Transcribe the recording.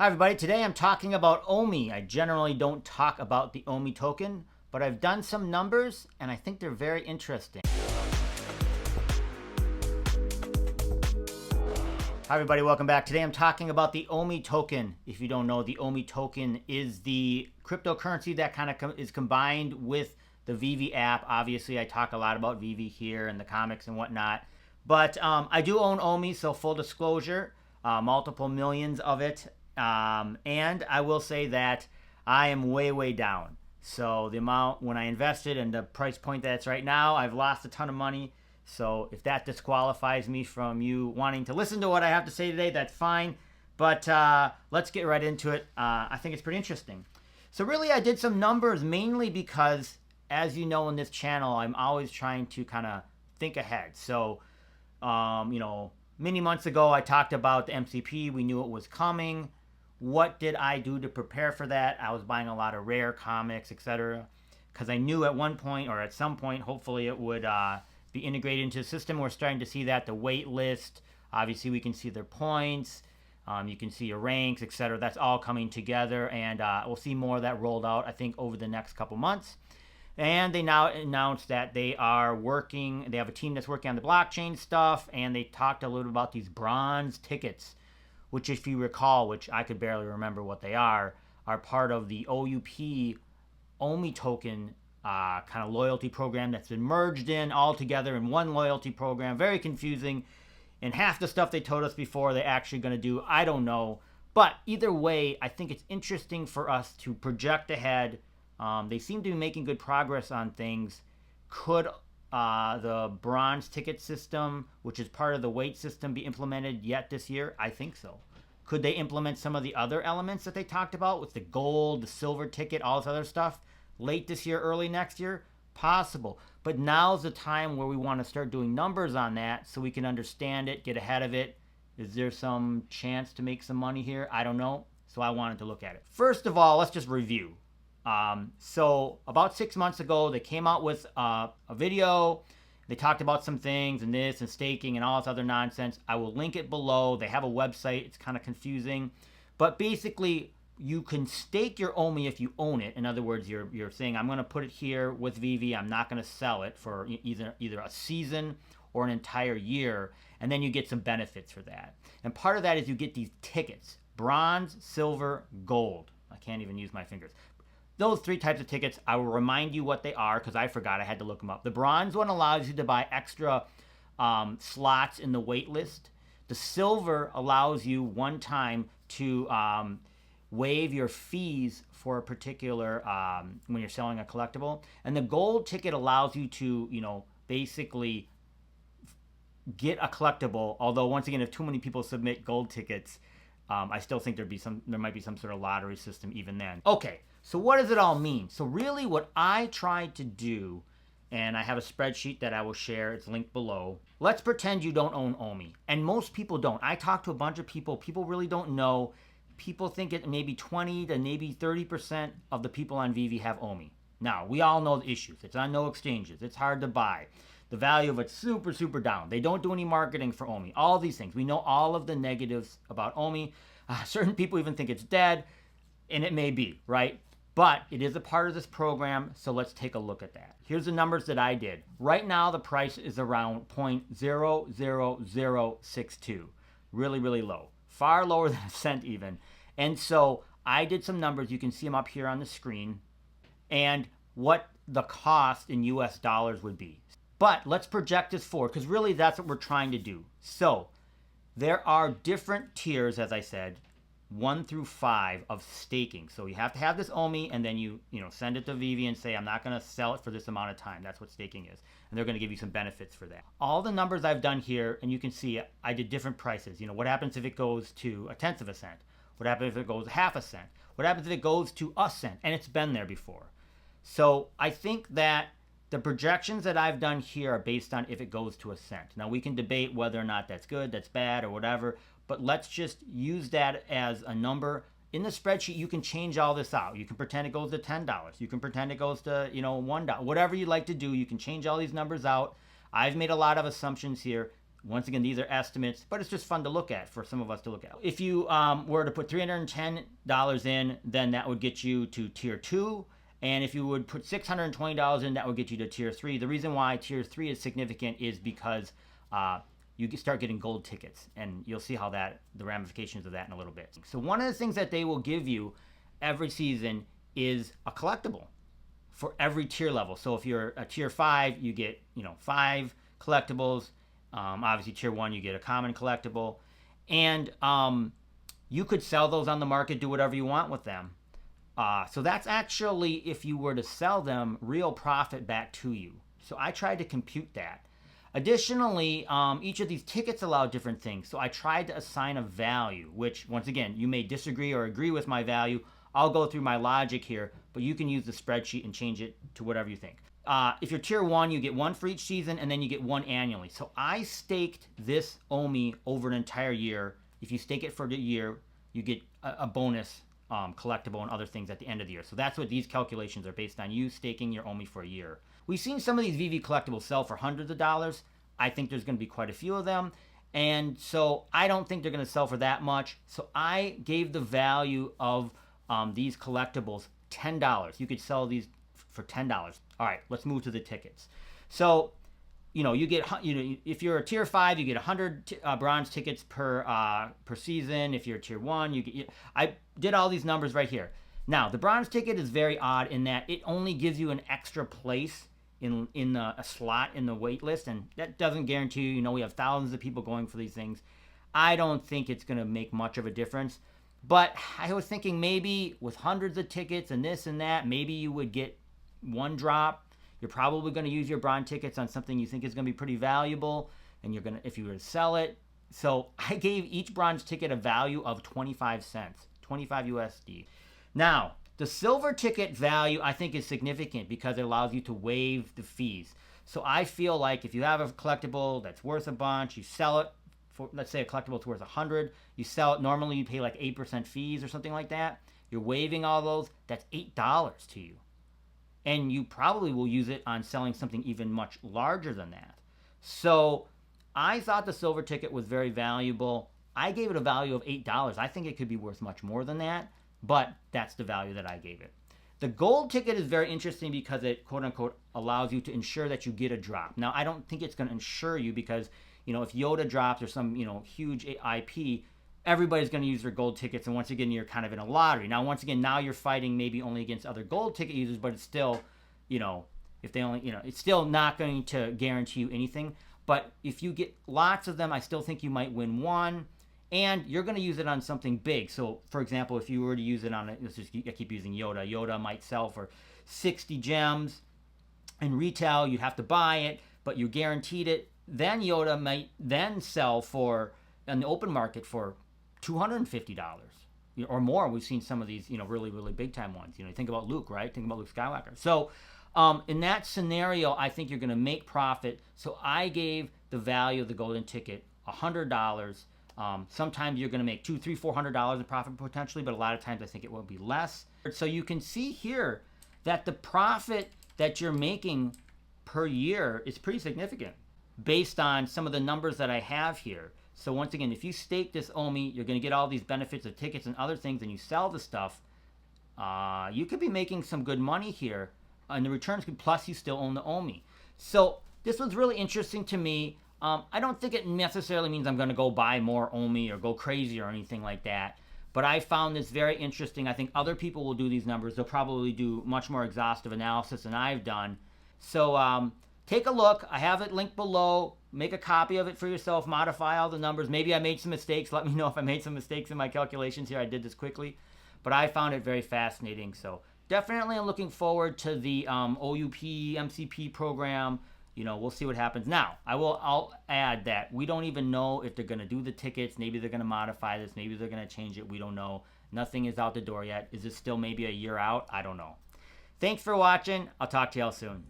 Hi everybody, today I'm talking about OMI. I generally don't talk about the OMI token, but I've done some numbers and I think they're very interesting. Hi everybody, welcome back. Today I'm talking about the OMI token. If you don't know, the OMI token is the cryptocurrency that kind of is combined with the Veve app. Obviously, I talk a lot about Veve here and the comics and whatnot, but I do own OMI, so full disclosure, multiple millions of it. And I will say that I am way down. So the amount when I invested and the price point that's right now, I've lost a ton of money. So if that disqualifies me from you wanting to listen to what I have to say today, that's fine. But let's get right into it. I think it's pretty interesting. So really, I did some numbers mainly because, as you know, in this channel, I'm always trying to kind of think ahead. So, many months ago, I talked about the MCP. We knew it was coming. What did I do to prepare for that? I was buying a lot of rare comics, etc. Because I knew at one point or at some point, hopefully it would be integrated into the system. We're starting to see that, the wait list. Obviously, we can see their points. You can see your ranks, etc. That's all coming together, and we'll see more of that rolled out, I think, over the next couple months. And they now announced that they are working, they have a team that's working on the blockchain stuff, and they talked a little about these bronze tickets, which, if you recall, which I could barely remember what they are part of the OUP OMI Token kind of loyalty program that's been merged in all together in one loyalty program. Very confusing. And half the stuff they told us before they're actually going to do, I don't know. But either way, I think it's interesting for us to project ahead. They seem to be making good progress on things. Could the bronze ticket system, which is part of the weight system, be implemented yet this year? I think so. Could they implement some of the other elements that they talked about with the gold, the silver ticket, all this other stuff late this year, early next year? Possible. But now's the time where we want to start doing numbers on that so we can understand it, get ahead of it. Is there some chance to make some money here? I don't know. So I wanted to look at it. First of all, let's just review. So about 6 months ago, they came out with a video. They talked about some things and this and staking and all this other nonsense. I will link it below. They have a website. It's kind of confusing. But basically, you can stake your OMI if you own it. In other words, you're saying, I'm going to put it here with Veve. I'm not going to sell it for either a season or an entire year. And then you get some benefits for that. And part of that is you get these tickets: bronze, silver, gold. I can't even use my fingers. Those three types of tickets, I will remind you what they are because I forgot. I had to look them up. The bronze one allows you to buy extra slots in the wait list. The silver allows you one time to waive your fees for a particular, when you're selling a collectible. And the gold ticket allows you to, basically get a collectible. Although, once again, if too many people submit gold tickets, I still think there might be some sort of lottery system even then. Okay. So what does it all mean? So really what I tried to do, and I have a spreadsheet that I will share, it's linked below. Let's pretend you don't own OMI. And most people don't. I talked to a bunch of people. People really don't know. People think it maybe 20 to maybe 30% of the people on Veve have OMI. Now, we all know the issues. It's on no exchanges. It's hard to buy. The value of it's super down. They don't do any marketing for OMI. All these things. We know all of the negatives about OMI. Certain people even think it's dead, and it may be, right? But it is a part of this program, so let's take a look at that. Here's the numbers that I did. Right now, the price is around 0.00062. Really low. Far lower than a cent even. And so I did some numbers. You can see them up here on the screen. And what the cost in US dollars would be. But let's project this forward, because really that's what we're trying to do. So there are different tiers, as I said, 1 through 5 of staking. So you have to have this OMI, and then you send it to Veve and say, I'm not going to sell it for this amount of time. That's what staking is. And they're going to give you some benefits for that. All the numbers I've done here, and you can see I did different prices. What happens if it goes to 1/10 of a cent? What happens if it goes 1/2 cent? What happens if it goes to a cent? And it's been there before. So I think that the projections that I've done here are based on if it goes to a cent. Now, we can debate whether or not that's good, that's bad, or whatever. But let's just use that as a number. In the spreadsheet, you can change all this out. You can pretend it goes to $10. You can pretend it goes to, $1. Whatever you like to do, you can change all these numbers out. I've made a lot of assumptions here. Once again, these are estimates, but it's just fun to look at for some of us to look at. If you were to put $310 in, then that would get you to tier 2. And if you would put $620 in, that would get you to tier 3. The reason why tier 3 is significant is because you start getting gold tickets, and you'll see how the ramifications of that in a little bit. So one of the things that they will give you every season is a collectible for every tier level. So if you're a tier 5, you get 5 collectibles. Obviously tier 1, you get a common collectible, and you could sell those on the market, do whatever you want with them. So that's actually, if you were to sell them, real profit back to you. So I tried to compute that. Additionally, each of these tickets allow different things. So I tried to assign a value, which once again, you may disagree or agree with my value. I'll go through my logic here, but you can use the spreadsheet and change it to whatever you think. If you're tier 1, you get 1 for each season, and then you get 1 annually. So I staked this OMI over an entire year. If you stake it for the year, you get a bonus collectible and other things at the end of the year. So that's what these calculations are based on, you staking your OMI for a year. We've seen some of these VV collectibles sell for hundreds of dollars. I think there's going to be quite a few of them. And so I don't think they're going to sell for that much. So I gave the value of these collectibles $10. You could sell these for $10. All right, let's move to the tickets. So, you get, if you're a tier 5, you get 100 bronze tickets per season. If you're tier 1, you get. I did all these numbers right here. Now, the bronze ticket is very odd in that it only gives you an extra place in a slot in the wait list, and that doesn't guarantee you. We have thousands of people going for these things. I don't think it's going to make much of a difference. But I was thinking maybe with hundreds of tickets and this and that, maybe you would get 1 drop. You're probably going to use your bronze tickets on something you think is going to be pretty valuable, and you're going to, if you were to sell it. So I gave each bronze ticket a value of 25 cents, 25 USD. Now, the silver ticket value I think is significant because it allows you to waive the fees. So I feel like if you have a collectible that's worth a bunch, you sell it for, let's say a collectible is worth 100, you sell it, normally you pay like 8% fees or something like that. You're waiving all those, that's $8 to you. And you probably will use it on selling something even much larger than that. So I thought the silver ticket was very valuable. I gave it a value of $8. I think it could be worth much more than that, but that's the value that I gave it. The gold ticket is very interesting because it, quote unquote, allows you to ensure that you get a drop. Now, I don't think it's going to ensure you because, if Yoda drops or some, huge IP, everybody's going to use their gold tickets, and once again, you're kind of in a lottery. Now, once again, now you're fighting maybe only against other gold ticket users, but it's still, if they only, it's still not going to guarantee you anything. But if you get lots of them, I still think you might win one, and you're going to use it on something big. So, for example, if you were to use it on, I keep using Yoda. Yoda might sell for 60 gems. In retail, you'd have to buy it, but you're guaranteed it. Then Yoda might then sell for, in the open market, for $250 or more. We've seen some of these, really, really big time ones. Think about Luke, right? Think about Luke Skywalker. So in that scenario, I think you're going to make profit. So I gave the value of the golden ticket $100. Sometimes you're going to make $200, $300, $400 in profit potentially, but a lot of times I think it will be less. So you can see here that the profit that you're making per year is pretty significant based on some of the numbers that I have here. So once again, if you stake this OMI, you're going to get all these benefits of tickets and other things, and you sell the stuff, you could be making some good money here, and the returns could, plus you still own the OMI. So this was really interesting to me. I don't think it necessarily means I'm going to go buy more OMI or go crazy or anything like that, but I found this very interesting. I think other people will do these numbers. They'll probably do much more exhaustive analysis than I've done. So take a look. I have it linked below. Make a copy of it for yourself. Modify all the numbers. Maybe I made some mistakes. Let me know if I made some mistakes in my calculations here. I did this quickly, but I found it very fascinating. So definitely I'm looking forward to the OUP MCP program. We'll see what happens. Now, I'll add that we don't even know if they're going to do the tickets. Maybe they're going to modify this. Maybe they're going to change it. We don't know. Nothing is out the door yet. Is this still maybe a year out? I don't know. Thanks for watching. I'll talk to y'all soon.